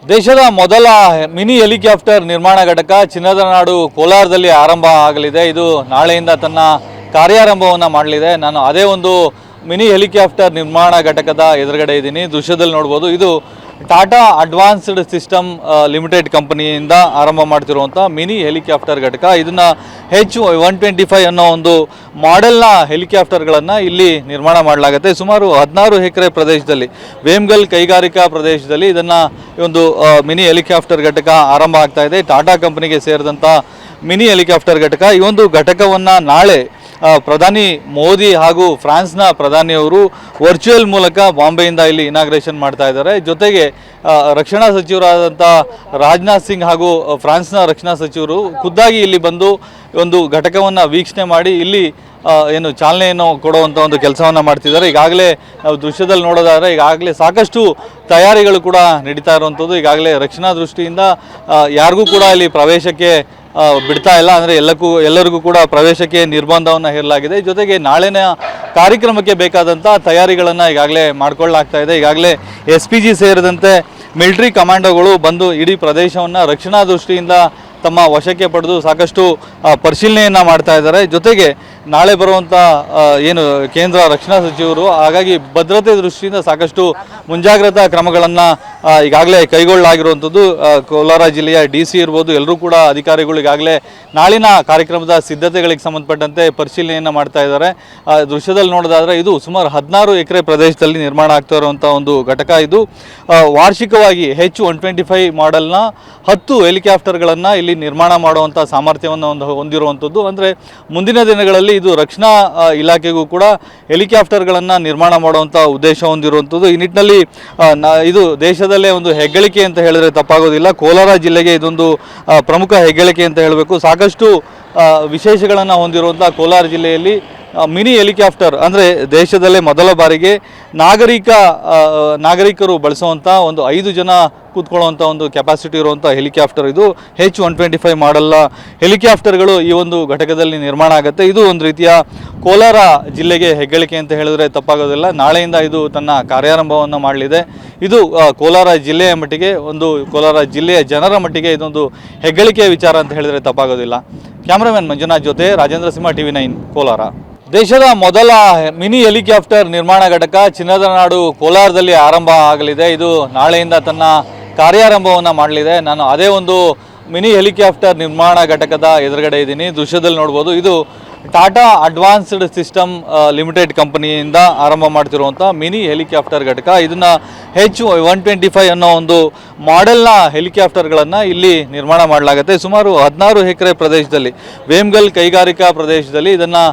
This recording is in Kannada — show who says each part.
Speaker 1: ದೇಶದ ಮೊದಲ ಮಿನಿ ಹೆಲಿಕಾಪ್ಟರ್ ನಿರ್ಮಾಣ ಘಟಕ ಚಿನ್ನದ ನಾಡು ಕೋಲಾರದಲ್ಲಿ ಆರಂಭ ಆಗಲಿದೆ. ಇದು ನಾಳೆಯಿಂದ ತನ್ನ ಕಾರ್ಯಾರಂಭವನ್ನು ಮಾಡಲಿದೆ. ನಾನು ಅದೇ ಒಂದು ಮಿನಿ ಹೆಲಿಕಾಪ್ಟರ್ ನಿರ್ಮಾಣ ಘಟಕದ ಎದುರುಗಡೆ ಇದ್ದೀನಿ. ದೃಶ್ಯದಲ್ಲಿ ನೋಡ್ಬೋದು, ಇದು ಟಾಟಾ ಅಡ್ವಾನ್ಸ್ಡ್ ಸಿಸ್ಟಮ್ ಲಿಮಿಟೆಡ್ ಕಂಪನಿಯಿಂದ ಆರಂಭ ಮಾಡ್ತಿರುವಂಥ ಮಿನಿ ಹೆಲಿಕಾಪ್ಟರ್ ಘಟಕ. ಇದನ್ನು H125 ಅನ್ನೋ ಒಂದು ಮಾಡೆಲ್ನ ಹೆಲಿಕಾಪ್ಟರ್ಗಳನ್ನು ಇಲ್ಲಿ ನಿರ್ಮಾಣ ಮಾಡಲಾಗುತ್ತೆ. ಸುಮಾರು 16 ಎಕರೆ ಪ್ರದೇಶದಲ್ಲಿ, ವೇಮ್ಗಲ್ ಕೈಗಾರಿಕಾ ಪ್ರದೇಶದಲ್ಲಿ ಇದನ್ನು ಒಂದು ಮಿನಿ ಹೆಲಿಕಾಪ್ಟರ್ ಘಟಕ ಆರಂಭ ಆಗ್ತಾ ಇದೆ. ಟಾಟಾ ಕಂಪನಿಗೆ ಸೇರಿದಂಥ ಮಿನಿ ಹೆಲಿಕಾಪ್ಟರ್ ಘಟಕ. ಈ ಒಂದು ಘಟಕವನ್ನು ನಾಳೆ ಪ್ರಧಾನಿ ಮೋದಿ ಹಾಗೂ ಫ್ರಾನ್ಸ್ನ ಪ್ರಧಾನಿಯವರು ವರ್ಚುವಲ್ ಮೂಲಕ ಬಾಂಬೆಯಿಂದ ಇಲ್ಲಿ ಇನಾಗ್ರೇಷನ್ ಮಾಡ್ತಾ ಇದ್ದಾರೆ. ಜೊತೆಗೆ ರಕ್ಷಣಾ ಸಚಿವರಾದಂಥ ರಾಜನಾಥ್ ಸಿಂಗ್ ಹಾಗೂ ಫ್ರಾನ್ಸ್ನ ರಕ್ಷಣಾ ಸಚಿವರು ಖುದ್ದಾಗಿ ಇಲ್ಲಿ ಬಂದು ಒಂದು ಘಟಕವನ್ನು ವೀಕ್ಷಣೆ ಮಾಡಿ ಇಲ್ಲಿ ಏನು ಚಾಲನೆಯನ್ನು ಕೊಡುವಂಥ ಒಂದು ಕೆಲಸವನ್ನು ಮಾಡ್ತಿದ್ದಾರೆ. ಈಗಾಗಲೇ ನಾವು ದೃಶ್ಯದಲ್ಲಿ ನೋಡೋದಾದರೆ ಈಗಾಗಲೇ ಸಾಕಷ್ಟು ತಯಾರಿಗಳು ಕೂಡ ನಡೀತಾ ಇರುವಂಥದ್ದು. ಈಗಾಗಲೇ ರಕ್ಷಣಾ ದೃಷ್ಟಿಯಿಂದ ಯಾರಿಗೂ ಕೂಡ ಇಲ್ಲಿ ಪ್ರವೇಶಕ್ಕೆ ಬಿಡ್ತಾ ಇಲ್ಲ. ಅಂದರೆ ಎಲ್ಲರಿಗೂ ಕೂಡ ಪ್ರವೇಶಕ್ಕೆ ನಿರ್ಬಂಧವನ್ನು ಹೇರಲಾಗಿದೆ. ಜೊತೆಗೆ ನಾಳಿನ ಕಾರ್ಯಕ್ರಮಕ್ಕೆ ಬೇಕಾದಂಥ ತಯಾರಿಗಳನ್ನು ಈಗಾಗಲೇ ಮಾಡಿಕೊಳ್ಳಲಾಗ್ತಾ ಇದೆ. ಈಗಾಗಲೇ SPG ಸೇರಿದಂತೆ ಮಿಲಿಟರಿ ಕಮಾಂಡೋಗಳು ಬಂದು ಇಡೀ ಪ್ರದೇಶವನ್ನು ರಕ್ಷಣಾ ದೃಷ್ಟಿಯಿಂದ ತಮ್ಮ ವಶಕ್ಕೆ ಪಡೆದು ಸಾಕಷ್ಟು ಪರಿಶೀಲನೆಯನ್ನು ಮಾಡ್ತಾ ಇದ್ದಾರೆ. ಜೊತೆಗೆ ನಾಳೆ ಬರುವಂಥ ಏನು ಕೇಂದ್ರ ರಕ್ಷಣಾ ಸಚಿವರು, ಹಾಗಾಗಿ ಭದ್ರತೆ ದೃಷ್ಟಿಯಿಂದ ಸಾಕಷ್ಟು ಮುಂಜಾಗ್ರತಾ ಕ್ರಮಗಳನ್ನು ಈಗಾಗಲೇ ಕೈಗೊಳ್ಳಲಾಗಿರುವಂಥದ್ದು. ಕೋಲಾರ ಜಿಲ್ಲೆಯ DC ಇರ್ಬೋದು, ಎಲ್ಲರೂ ಕೂಡ ಅಧಿಕಾರಿಗಳು ಈಗಾಗಲೇ ನಾಳಿನ ಕಾರ್ಯಕ್ರಮದ ಸಿದ್ಧತೆಗಳಿಗೆ ಸಂಬಂಧಪಟ್ಟಂತೆ ಪರಿಶೀಲನೆಯನ್ನು ಮಾಡ್ತಾ ಇದ್ದಾರೆ. ದೃಶ್ಯದಲ್ಲಿ ನೋಡೋದಾದರೆ ಇದು ಸುಮಾರು 16 ಎಕರೆ ಪ್ರದೇಶದಲ್ಲಿ ನಿರ್ಮಾಣ ಆಗ್ತಾ ಇರುವಂಥ ಒಂದು ಘಟಕ. ಇದು ವಾರ್ಷಿಕವಾಗಿ H125 ಮಾಡೆಲ್ನ 10 ಹೆಲಿಕಾಪ್ಟರ್ಗಳನ್ನು ಇಲ್ಲಿ ನಿರ್ಮಾಣ ಮಾಡುವಂಥ ಸಾಮರ್ಥ್ಯವನ್ನು ಹೊಂದಿರುವಂಥದ್ದು. ಅಂದರೆ ಮುಂದಿನ ದಿನಗಳಲ್ಲಿ ಇದು ರಕ್ಷಣಾ ಇಲಾಖೆಗೂ ಕೂಡ ಹೆಲಿಕಾಪ್ಟರ್ಗಳನ್ನು ನಿರ್ಮಾಣ ಮಾಡುವಂಥ ಉದ್ದೇಶ ಹೊಂದಿರುವಂಥದ್ದು. ಈ ನಿಟ್ಟಿನಲ್ಲಿ ಇದು ದೇಶದಲ್ಲೇ ಒಂದು ಹೆಗ್ಗಳಿಕೆ ಅಂತ ಹೇಳಿದ್ರೆ ತಪ್ಪಾಗೋದಿಲ್ಲ. ಕೋಲಾರ ಜಿಲ್ಲೆಗೆ ಇದೊಂದು ಪ್ರಮುಖ ಹೆಗ್ಗಳಿಕೆ ಅಂತ ಹೇಳಬೇಕು. ಸಾಕಷ್ಟು ವಿಶೇಷಗಳನ್ನು ಹೊಂದಿರುವಂಥ ಕೋಲಾರ ಜಿಲ್ಲೆಯಲ್ಲಿ ಮಿನಿ ಹೆಲಿಕಾಪ್ಟರ್ ಅಂದರೆ ದೇಶದಲ್ಲೇ ಮೊದಲ ಬಾರಿಗೆ ನಾಗರಿಕರು ಬಳಸುವಂಥ ಒಂದು 5 ಜನ ಕೂತ್ಕೊಳ್ಳುವಂಥ ಒಂದು ಕೆಪಾಸಿಟಿ ಇರುವಂಥ ಹೆಲಿಕಾಪ್ಟರ್ ಇದು. H125 ಮಾಡೆಲ್ನ ಹೆಲಿಕಾಪ್ಟರ್ಗಳು ಈ ಒಂದು ಘಟಕದಲ್ಲಿ ನಿರ್ಮಾಣ ಆಗುತ್ತೆ. ಇದು ಒಂದು ರೀತಿಯ ಕೋಲಾರ ಜಿಲ್ಲೆಗೆ ಹೆಗ್ಗಳಿಕೆ ಅಂತ ಹೇಳಿದ್ರೆ ತಪ್ಪಾಗೋದಿಲ್ಲ. ನಾಳೆಯಿಂದ ಇದು ತನ್ನ ಕಾರ್ಯಾರಂಭವನ್ನು ಮಾಡಲಿದೆ. ಇದು ಕೋಲಾರ ಜಿಲ್ಲೆಯ ಮಟ್ಟಿಗೆ, ಕೋಲಾರ ಜಿಲ್ಲೆಯ ಜನರ ಮಟ್ಟಿಗೆ ಇದೊಂದು ಹೆಗ್ಗಳಿಕೆಯ ವಿಚಾರ ಅಂತ ಹೇಳಿದ್ರೆ ತಪ್ಪಾಗೋದಿಲ್ಲ. ಕ್ಯಾಮ್ರಾಮನ್ ಮಂಜುನಾಥ್ ಜೊತೆ ರಾಜೇಂದ್ರ ಸಿಂಹ, TV9 ಕೋಲಾರ. ದೇಶದ ಮೊದಲ ಮಿನಿ ಹೆಲಿಕಾಪ್ಟರ್ ನಿರ್ಮಾಣ ಘಟಕ ಚಿನ್ನದ ನಾಡು ಕೋಲಾರದಲ್ಲಿ ಆರಂಭ ಆಗಲಿದೆ. ಇದು ನಾಳೆಯಿಂದ ತನ್ನ ಕಾರ್ಯಾರಂಭವನ್ನು ಮಾಡಲಿದೆ. ನಾನು ಅದೇ ಒಂದು ಮಿನಿ ಹೆಲಿಕಾಪ್ಟರ್ ನಿರ್ಮಾಣ ಘಟಕದ ಎದುರುಗಡೆ ಇದ್ದೀನಿ. ದೃಶ್ಯದಲ್ಲಿ ನೋಡ್ಬೋದು, ಇದು ಟಾಟಾ ಅಡ್ವಾನ್ಸ್ಡ್ ಸಿಸ್ಟಮ್ ಲಿಮಿಟೆಡ್ ಕಂಪನಿಯಿಂದ ಆರಂಭ ಮಾಡ್ತಿರುವಂಥ ಮಿನಿ ಹೆಲಿಕಾಪ್ಟರ್ ಘಟಕ. ಇದನ್ನು H125 ಅನ್ನೋ ಒಂದು ಮಾಡೆಲ್ನ ಹೆಲಿಕಾಪ್ಟರ್ಗಳನ್ನು ಇಲ್ಲಿ ನಿರ್ಮಾಣ ಮಾಡಲಾಗುತ್ತೆ. ಸುಮಾರು 16 ಎಕರೆ ಪ್ರದೇಶದಲ್ಲಿ, ವೇಮ್ಗಲ್ ಕೈಗಾರಿಕಾ ಪ್ರದೇಶದಲ್ಲಿ ಇದನ್ನು